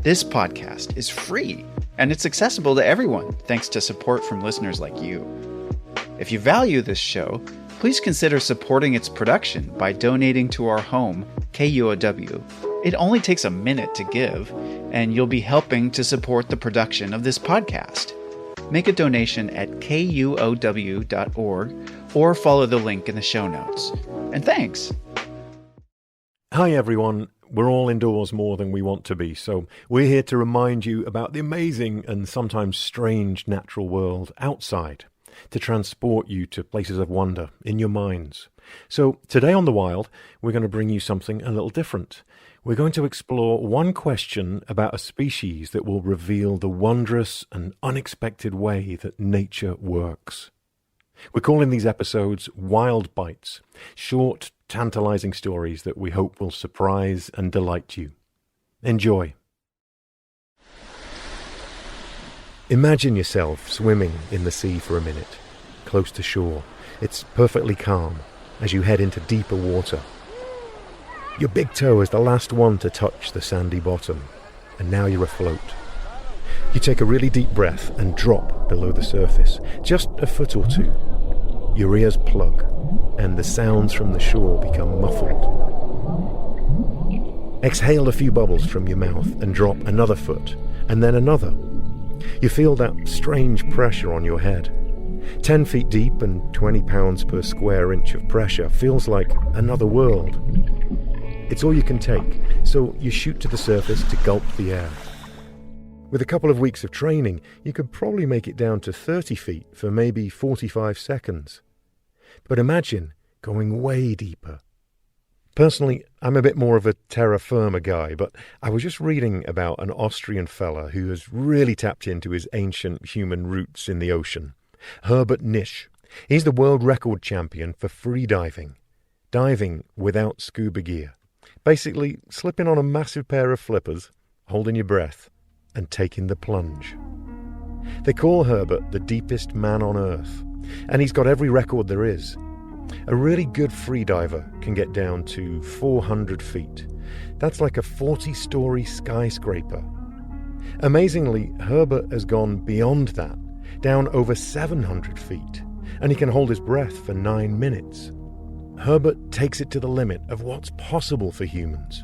This podcast is free, and it's accessible to everyone thanks to support from listeners like you. If you value this show, please consider supporting its production by donating to our home, KUOW. It only takes a minute to give, and you'll be helping to support the production of this podcast. Make a donation at kuow.org or follow the link in the show notes. And thanks! Hi everyone, we're all indoors more than we want to be, so we're here to remind you about the amazing and sometimes strange natural world outside, to transport you to places of wonder in your minds. So today on The Wild, we're going to bring you something a little different. We're going to explore one question about a species that will reveal the wondrous and unexpected way that nature works. We're calling these episodes Wild Bites, short, tantalizing stories that we hope will surprise and delight you. Enjoy. Imagine yourself swimming in the sea for a minute, close to shore. It's perfectly calm as you head into deeper water. Your big toe is the last one to touch the sandy bottom, and now you're afloat. You take a really deep breath and drop below the surface, just a foot or two. Your ears plug, and the sounds from the shore become muffled. Exhale a few bubbles from your mouth and drop another foot, and then another. You feel that strange pressure on your head. 10 feet deep and 20 pounds per square inch of pressure feels like another world. It's all you can take, so you shoot to the surface to gulp the air. With a couple of weeks of training, you could probably make it down to 30 feet for maybe 45 seconds. But imagine going way deeper. Personally, I'm a bit more of a terra firma guy, but I was just reading about an Austrian fella who has really tapped into his ancient human roots in the ocean. Herbert Nisch. He's the world record champion for free diving. Diving without scuba gear. Basically, slipping on a massive pair of flippers, holding your breath, and taking the plunge. They call Herbert the deepest man on Earth, and he's got every record there is. A really good freediver can get down to 400 feet. That's like a 40-story skyscraper. Amazingly, Herbert has gone beyond that, down over 700 feet, and he can hold his breath for 9 minutes. Herbert takes it to the limit of what's possible for humans.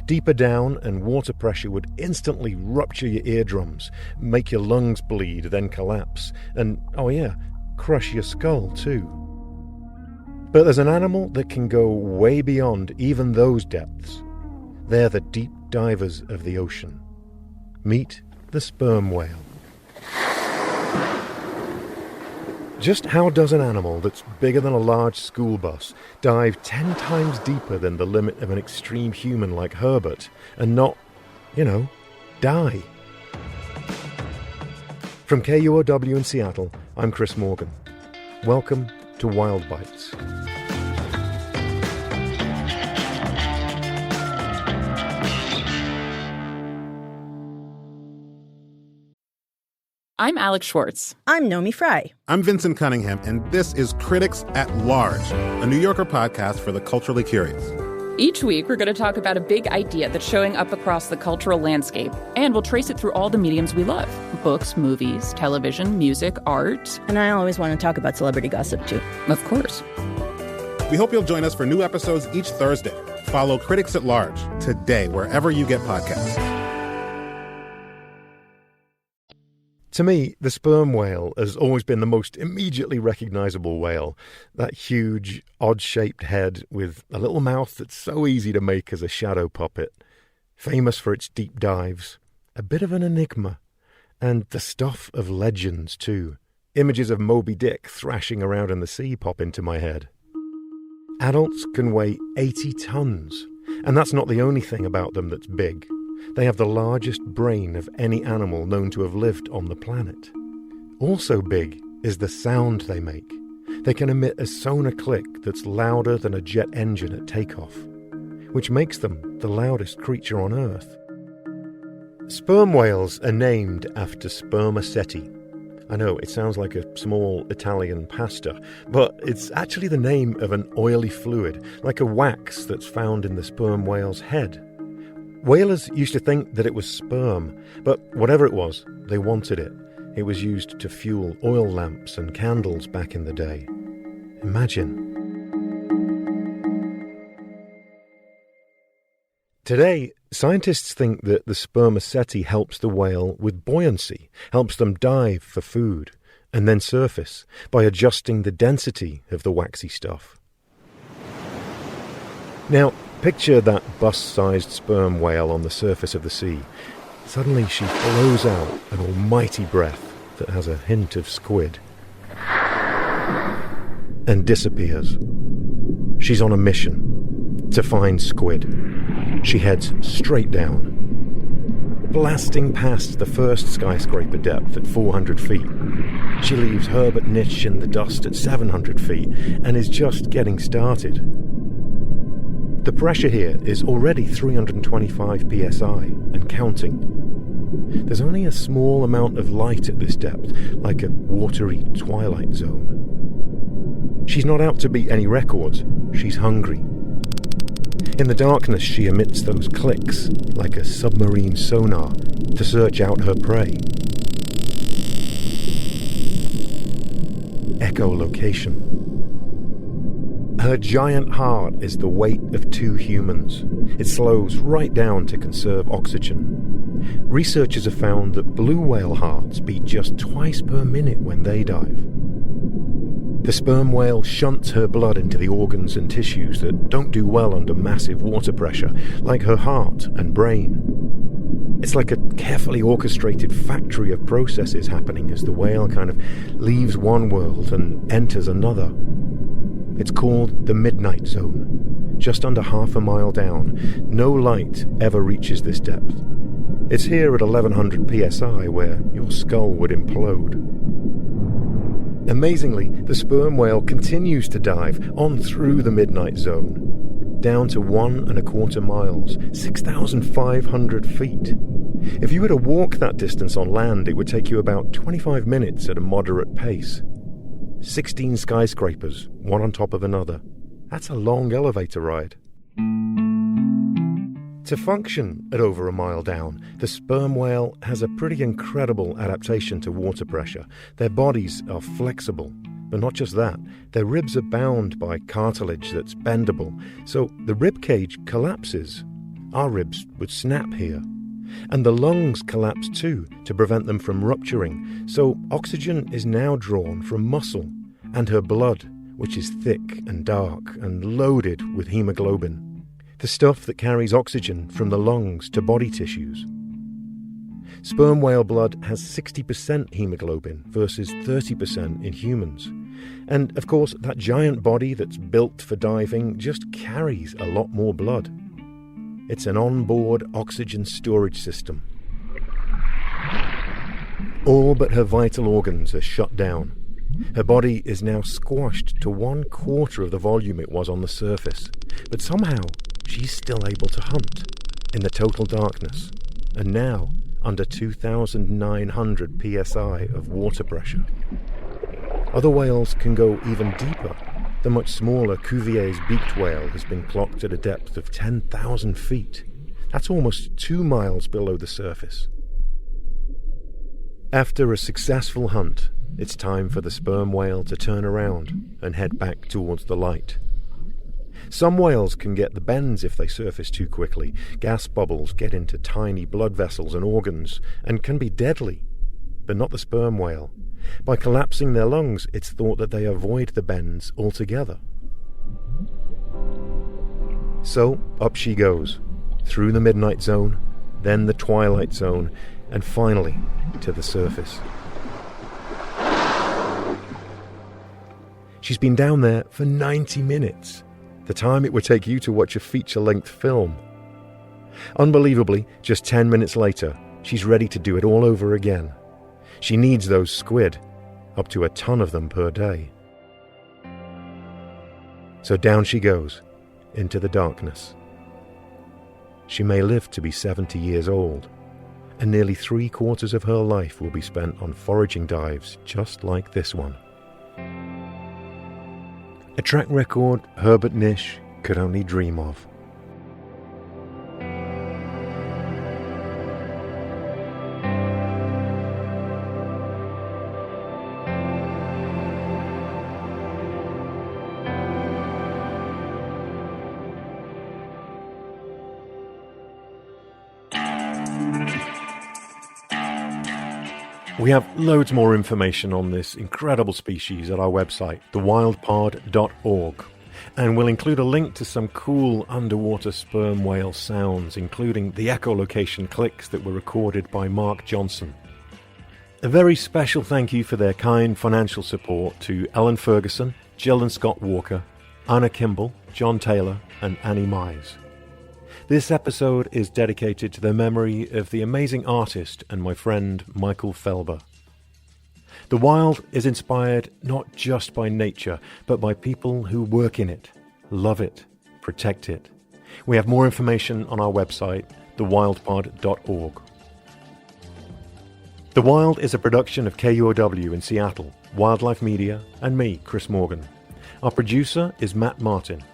Deeper down, and water pressure would instantly rupture your eardrums, make your lungs bleed, then collapse, and, oh yeah, crush your skull too. But there's an animal that can go way beyond even those depths. They're the deep divers of the ocean. Meet the sperm whale. Just how does an animal that's bigger than a large school bus dive 10 times deeper than the limit of an extreme human like Herbert and not, die? From KUOW in Seattle, I'm Chris Morgan. Welcome to Wild Bites. I'm Alex Schwartz. I'm Nomi Fry. I'm Vincent Cunningham, and this is Critics at Large, a New Yorker podcast for the culturally curious. Each week, we're going to talk about a big idea that's showing up across the cultural landscape, and we'll trace it through all the mediums we love. Books, movies, television, music, art. And I always want to talk about celebrity gossip, too. Of course. We hope you'll join us for new episodes each Thursday. Follow Critics at Large today, wherever you get podcasts. To me, the sperm whale has always been the most immediately recognizable whale. That huge, odd-shaped head with a little mouth that's so easy to make as a shadow puppet. Famous for its deep dives. A bit of an enigma. And the stuff of legends, too. Images of Moby Dick thrashing around in the sea pop into my head. Adults can weigh 80 tons. And that's not the only thing about them that's big. They have the largest brain of any animal known to have lived on the planet. Also big is the sound they make. They can emit a sonar click that's louder than a jet engine at takeoff, which makes them the loudest creature on Earth. Sperm whales are named after spermaceti. I know, it sounds like a small Italian pasta, but it's actually the name of an oily fluid, like a wax that's found in the sperm whale's head. Whalers used to think that it was sperm, but whatever it was, they wanted it. It was used to fuel oil lamps and candles back in the day. Imagine. Today, scientists think that the spermaceti helps the whale with buoyancy, helps them dive for food, and then surface by adjusting the density of the waxy stuff. Now, picture that bus-sized sperm whale on the surface of the sea. Suddenly she blows out an almighty breath that has a hint of squid and disappears. She's on a mission to find squid. She heads straight down, blasting past the first skyscraper depth at 400 feet. She leaves Herbert Niche in the dust at 700 feet and is just getting started. The pressure here is already 325 psi and counting. There's only a small amount of light at this depth, like a watery twilight zone. She's not out to beat any records. She's hungry. In the darkness, she emits those clicks, like a submarine sonar, to search out her prey. Echolocation. Her giant heart is the weight of 2 humans. It slows right down to conserve oxygen. Researchers have found that blue whale hearts beat just twice per minute when they dive. The sperm whale shunts her blood into the organs and tissues that don't do well under massive water pressure, like her heart and brain. It's like a carefully orchestrated factory of processes happening as the whale kind of leaves one world and enters another. It's called the midnight zone. Just under half a mile down, no light ever reaches this depth. It's here at 1100 psi where your skull would implode. Amazingly, the sperm whale continues to dive on through the midnight zone, down to 1.25 miles, 6,500 feet. If you were to walk that distance on land, it would take you about 25 minutes at a moderate pace. 16 skyscrapers, one on top of another. That's a long elevator ride. To function at over a mile down, the sperm whale has a pretty incredible adaptation to water pressure. Their bodies are flexible, but not just that. Their ribs are bound by cartilage that's bendable, so the rib cage collapses. Our ribs would snap here. And the lungs collapse too to prevent them from rupturing, so oxygen is now drawn from muscle and her blood, which is thick and dark and loaded with hemoglobin. The stuff that carries oxygen from the lungs to body tissues. Sperm whale blood has 60% hemoglobin versus 30% in humans. And, of course, that giant body that's built for diving just carries a lot more blood. It's an onboard oxygen storage system. All but her vital organs are shut down. Her body is now squashed to 1/4 of the volume it was on the surface. But somehow, she's still able to hunt in the total darkness, and now under 2,900 psi of water pressure. Other whales can go even deeper. The much smaller Cuvier's beaked whale has been clocked at a depth of 10,000 feet. That's almost 2 miles below the surface. After a successful hunt, it's time for the sperm whale to turn around and head back towards the light. Some whales can get the bends if they surface too quickly. Gas bubbles get into tiny blood vessels and organs and can be deadly, but not the sperm whale. By collapsing their lungs, it's thought that they avoid the bends altogether. So up she goes, through the midnight zone, then the twilight zone, and finally to the surface. She's been down there for 90 minutes. The time it would take you to watch a feature-length film. Unbelievably, just 10 minutes later, she's ready to do it all over again. She needs those squid, up to a ton of them per day. So down she goes, into the darkness. She may live to be 70 years old, and nearly 3/4 of her life will be spent on foraging dives just like this one. A track record Herbert Niche could only dream of. We have loads more information on this incredible species at our website, thewildpod.org, and we'll include a link to some cool underwater sperm whale sounds, including the echolocation clicks that were recorded by Mark Johnson. A very special thank you for their kind financial support to Ellen Ferguson, Jill and Scott Walker, Anna Kimball, John Taylor, and Annie Mize. This episode is dedicated to the memory of the amazing artist and my friend Michael Felber. The wild is inspired not just by nature, but by people who work in it, love it, protect it. We have more information on our website, thewildpod.org. The Wild is a production of KUOW in Seattle, Wildlife Media, and me, Chris Morgan. Our producer is Matt Martin.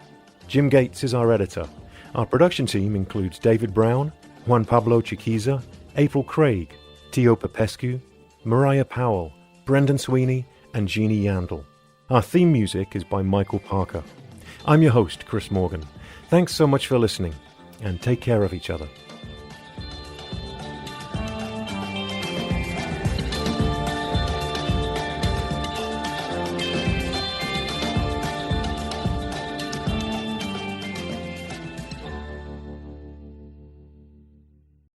Jim Gates is our editor. Our production team includes David Brown, Juan Pablo Chiquiza, April Craig, Tio Popescu, Mariah Powell, Brendan Sweeney, and Jeannie Yandel. Our theme music is by Michael Parker. I'm your host, Chris Morgan. Thanks so much for listening, and take care of each other.